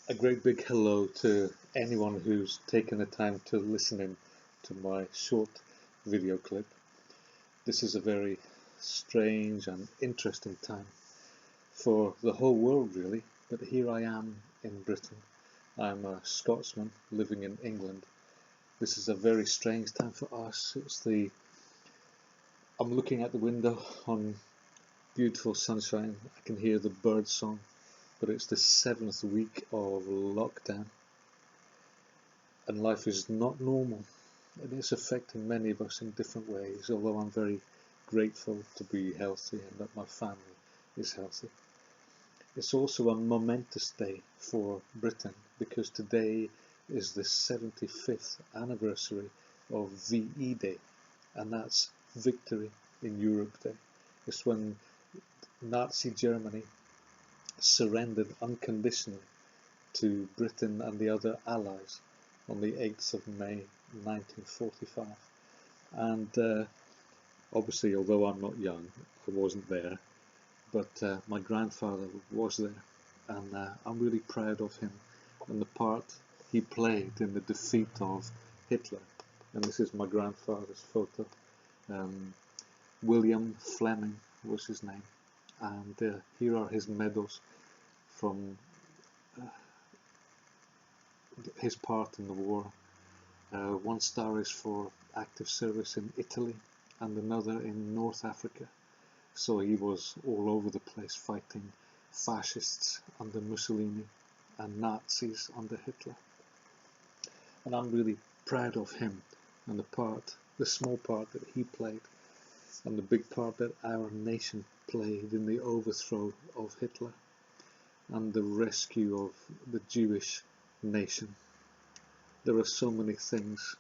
A great big hello to anyone who's taken the time to listen in to my short video clip. This is a very strange and interesting time for the whole world really, but here I am in Britain. I'm a Scotsman living in England. This is a very strange time for us. I'm looking at the window on beautiful sunshine. I can hear the bird song. But it's the 7th week of lockdown and life is not normal, and it's affecting many of us in different ways, although I'm very grateful to be healthy and that my family is healthy. It's also a momentous day for Britain because today is the 75th anniversary of VE Day, and that's Victory in Europe Day. It's when Nazi Germany surrendered unconditionally to Britain and the other allies on the 8th of May 1945. And obviously, although I'm not young, I wasn't there, but my grandfather was there, and I'm really proud of him and the part he played in the defeat of Hitler. And this is my grandfather's photo. William Fleming was his name, and here are his medals from his part in the war. One star is for active service in Italy and another in North Africa. So he was all over the place fighting fascists under Mussolini and Nazis under Hitler. And I'm really proud of him and the small part that he played and the big part that our nation played in the overthrow of Hitler and the rescue of the Jewish nation. There are so many things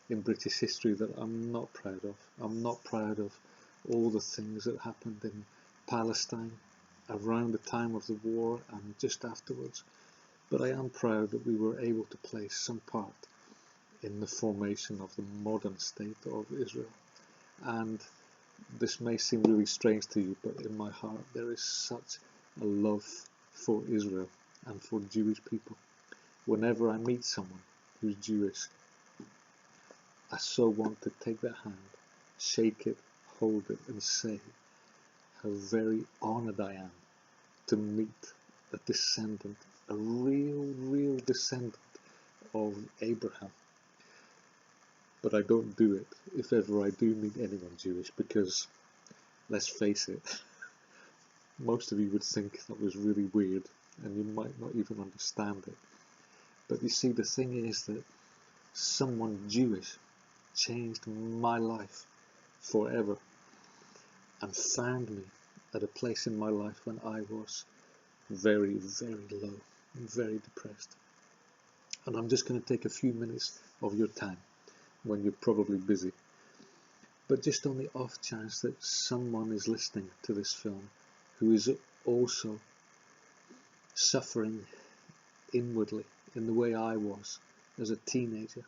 in British history that I'm not proud of. I'm not proud of all the things that happened in Palestine around the time of the war and just afterwards, but I am proud that we were able to play some part in the formation of the modern state of Israel. And this may seem really strange to you, but in my heart there is such a love for Israel and for Jewish people. Whenever I meet someone who's Jewish, I so want to take their hand, shake it, hold it, and say how very honoured I am to meet a descendant, a real descendant of Abraham. But I don't do it if ever I do meet anyone Jewish, because let's face it, most of you would think that was really weird and you might not even understand it. But you see, the thing is that someone Jewish changed my life forever and found me at a place in my life when I was very low and very depressed. And I'm just going to take a few minutes of your time when you're probably busy, but just on the off chance that someone is listening to this film who is also suffering inwardly in the way I was as a teenager.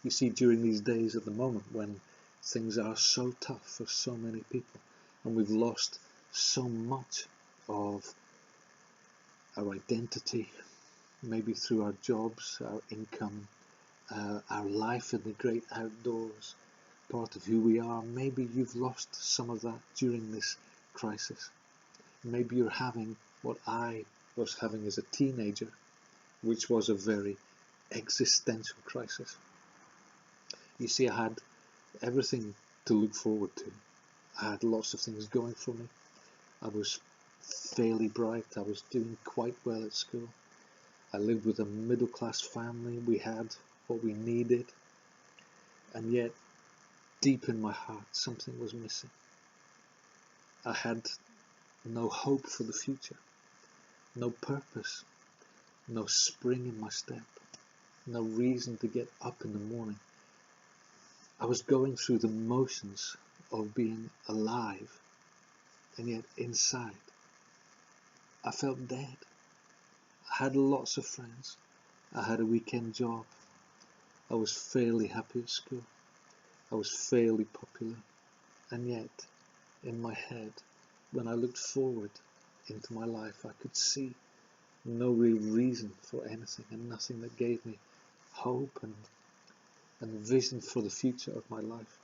You see, during these days at the moment when things are so tough for so many people and we've lost so much of our identity, maybe through our jobs, our income, our life in the great outdoors, part of who we are. Maybe you've lost some of that during this crisis. Maybe you're having what I was having as a teenager, which was a very existential crisis. You see, I had everything to look forward to. I had lots of things going for me. I was fairly bright. I was doing quite well at school. I lived with a middle-class family. We had what we needed. And yet, deep in my heart, something was missing. I had no hope for the future, no purpose, no spring in my step, no reason to get up in the morning. I was going through the motions of being alive, and yet inside, I felt dead. I had lots of friends. I had a weekend job. I was fairly happy at school. I was fairly popular. And yet, in my head, when I looked forward into my life, I could see no real reason for anything, and nothing that gave me hope and vision for the future of my life.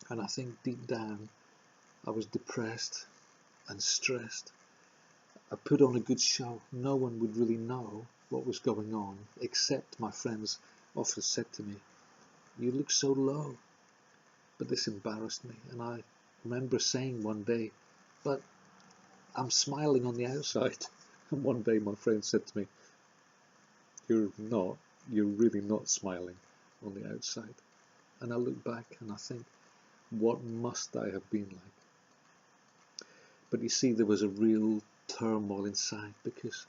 And I think deep down I was depressed and stressed. I put on a good show. No one would really know what was going on, except my friends often said to me, "You look so low." But this embarrassed me, and I remember saying one day, "But I'm smiling on the outside." And one day my friend said to me, you're really not smiling on the outside." And I look back and I think, what must I have been like? But you see, there was a real turmoil inside, because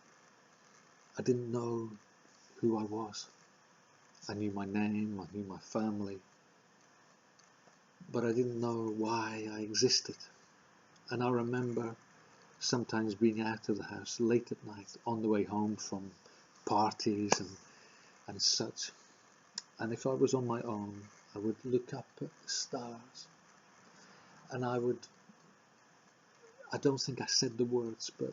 I didn't know who I was. I knew my name, I knew my family, but I didn't know why I existed. And I remember sometimes being out of the house late at night on the way home from parties and such. And if I was on my own, I would look up at the stars, and I don't think I said the words, but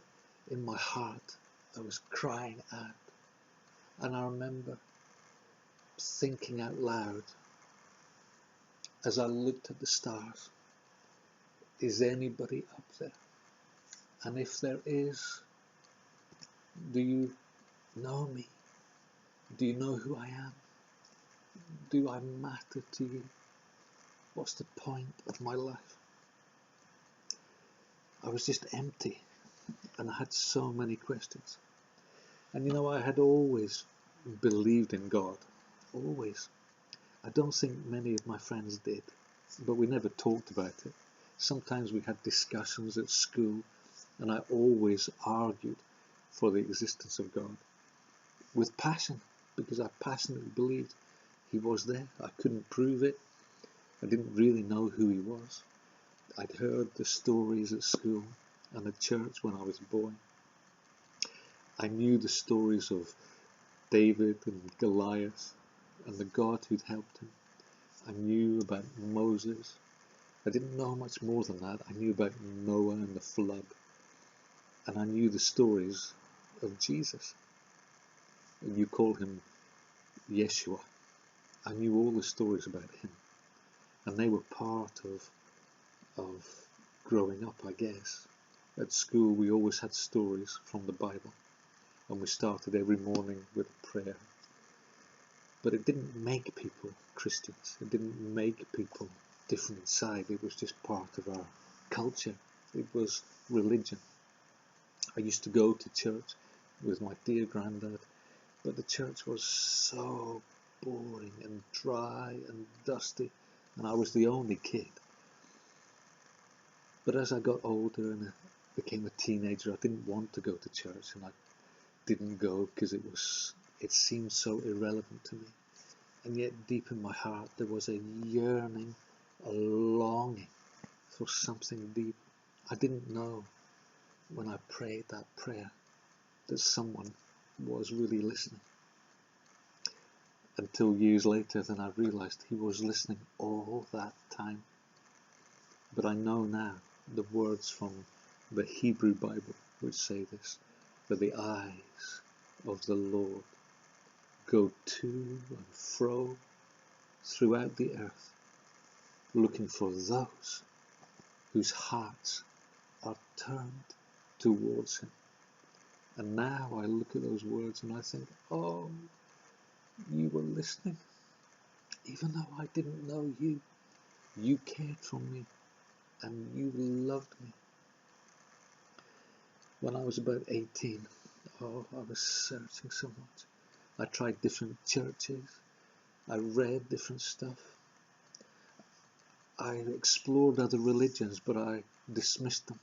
in my heart I was crying out. And I remember thinking out loud as I looked at the stars, is anybody up there? And if there is, do you know me? Do you know who I am? Do I matter to you? What's the point of my life? I was just empty, and I had so many questions. And you know, I had always believed in God, always. I don't think many of my friends did, but we never talked about it. Sometimes we had discussions at school, and I always argued for the existence of God with passion, because I passionately believed he was there. I couldn't prove it. I didn't really know who he was. I'd heard the stories at school and at church when I was a boy. I knew the stories of David and Goliath and the God who'd helped him. I knew about Moses. I didn't know much more than that. I knew about Noah and the flood. And I knew the stories of Jesus. And you call him Yeshua. I knew all the stories about him. And they were part of growing up, I guess. At school we always had stories from the Bible. And we started every morning with a prayer. But it didn't make people Christians. It didn't make people different inside. It was just part of our culture. It was religion. I used to go to church with my dear granddad, but the church was so boring and dry and dusty, and I was the only kid. But as I got older and became a teenager, I didn't want to go to church, and I didn't go because it seemed so irrelevant to me. And yet deep in my heart there was a yearning, a longing for something deep. I didn't know when I prayed that prayer that someone was really listening. Until years later, then I realized he was listening all that time. But I know now the words from the Hebrew Bible which say this, that the eyes of the Lord go to and fro throughout the earth, looking for those whose hearts are turned towards him. And now I look at those words and I think, oh, you were listening. Even though I didn't know you, you cared for me and you loved me. When I was about 18, I was searching so much. I tried different churches. I read different stuff. I explored other religions, but I dismissed them.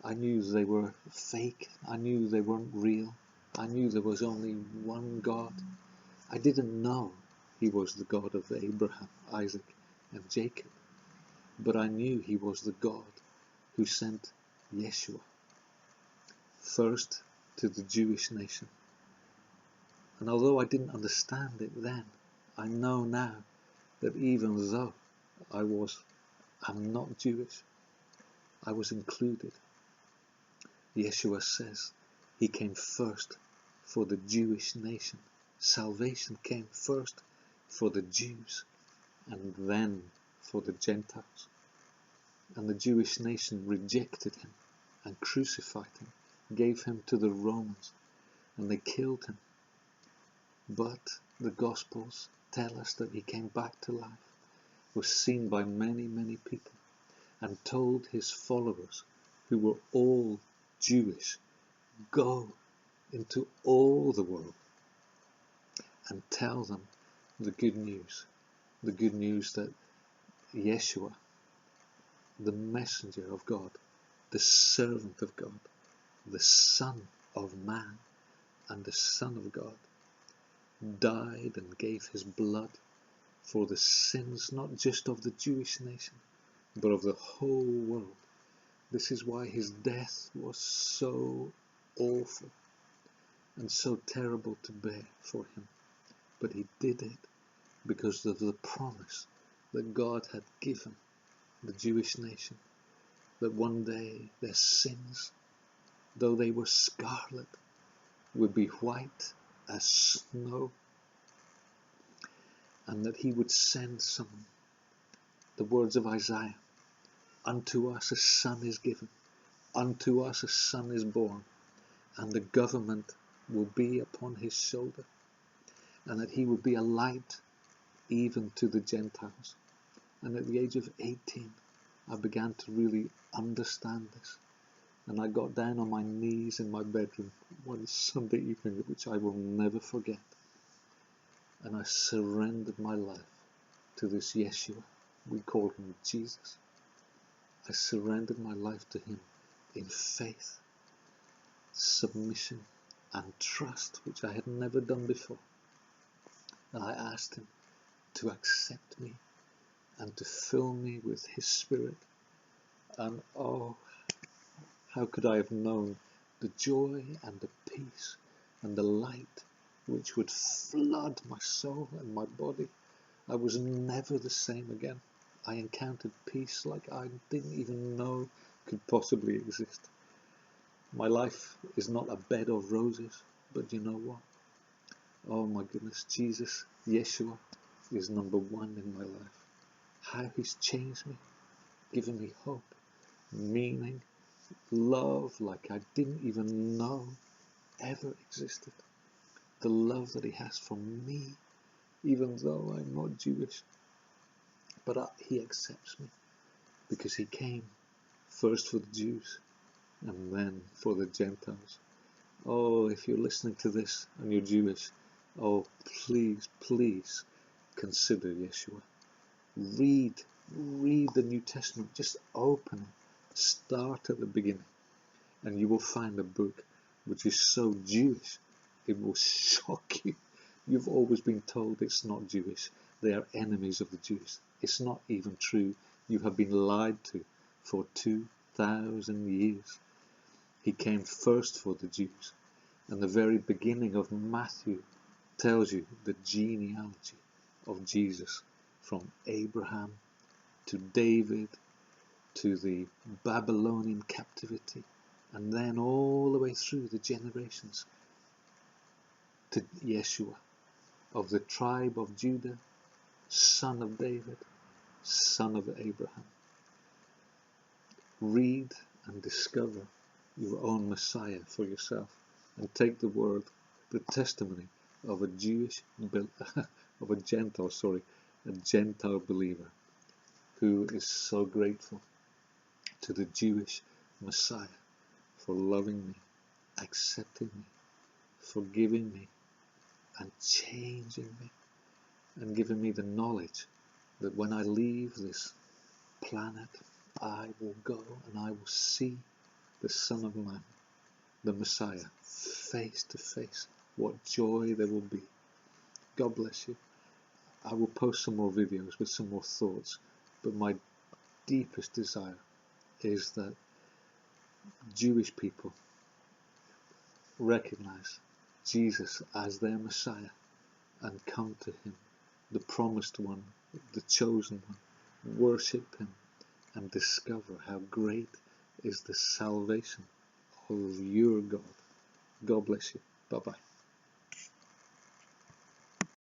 I knew they were fake. I knew they weren't real. I knew there was only one God. I didn't know he was the God of Abraham, Isaac, and Jacob. But I knew he was the God who sent Yeshua first to the Jewish nation. And although I didn't understand it then, I know now that even though I'm not Jewish, I was included. Yeshua says He came first for the Jewish nation. Salvation came first for the Jews and then for the Gentiles. And the Jewish nation rejected him and crucified him, gave him to the Romans, and they killed him. But the Gospels tell us that he came back to life, was seen by many, many people, and told his followers, who were all Jewish, go into all the world and tell them the good news that Yeshua, the messenger of God, the servant of God, the Son of Man and the Son of God, died and gave his blood for the sins not just of the Jewish nation, but of the whole world. This is why his death was so awful and so terrible to bear for him. But he did it because of the promise that God had given the Jewish nation, that one day their sins, though they were scarlet, would be white as snow, and that he would send someone. The words of Isaiah, unto us a son is given, unto us a son is born, and the government will be upon his shoulder, and that he would be a light even to the Gentiles. And at the age of 18, I began to really understand this. And I got down on my knees in my bedroom one Sunday evening, which I will never forget. And I surrendered my life to this Yeshua. We call him Jesus. I surrendered my life to him in faith, submission, and trust, which I had never done before. And I asked him to accept me and to fill me with his Spirit. And oh, how could I have known the joy and the peace and the light which would flood my soul and my body? I was never the same again. I encountered peace like I didn't even know could possibly exist. My life is not a bed of roses, but you know what? Oh my goodness, Jesus, Yeshua, is number one in my life. How he's changed me, given me hope, meaning, love like I didn't even know ever existed. The love that he has for me, even though I'm not Jewish. But he accepts me because he came first for the Jews and then for the Gentiles. Oh, if you're listening to this and you're Jewish, oh, please, please consider Yeshua. Read the New Testament. Just open it. Start at the beginning. And you will find a book which is so Jewish, it will shock you. You've always been told it's not Jewish. They are enemies of the Jews. It's not even true. You have been lied to for 2,000 years. He came first for the Jews. And the very beginning of Matthew tells you the genealogy of Jesus, from Abraham to David to the Babylonian captivity, and then all the way through the generations to Yeshua, of the tribe of Judah, son of David, son of Abraham. Read and discover your own Messiah for yourself, and take the word, the testimony of a a Gentile believer who is so grateful to the Jewish Messiah for loving me, accepting me, forgiving me, and changing me, and giving me the knowledge that when I leave this planet, I will go and I will see the Son of Man, the Messiah, face to face. What joy there will be. God bless you. I will post some more videos with some more thoughts, but my deepest desire is that Jewish people recognize Jesus as their Messiah and come to him, the promised one, the chosen one, worship him and discover how great is the salvation of your God, God bless you. Bye bye.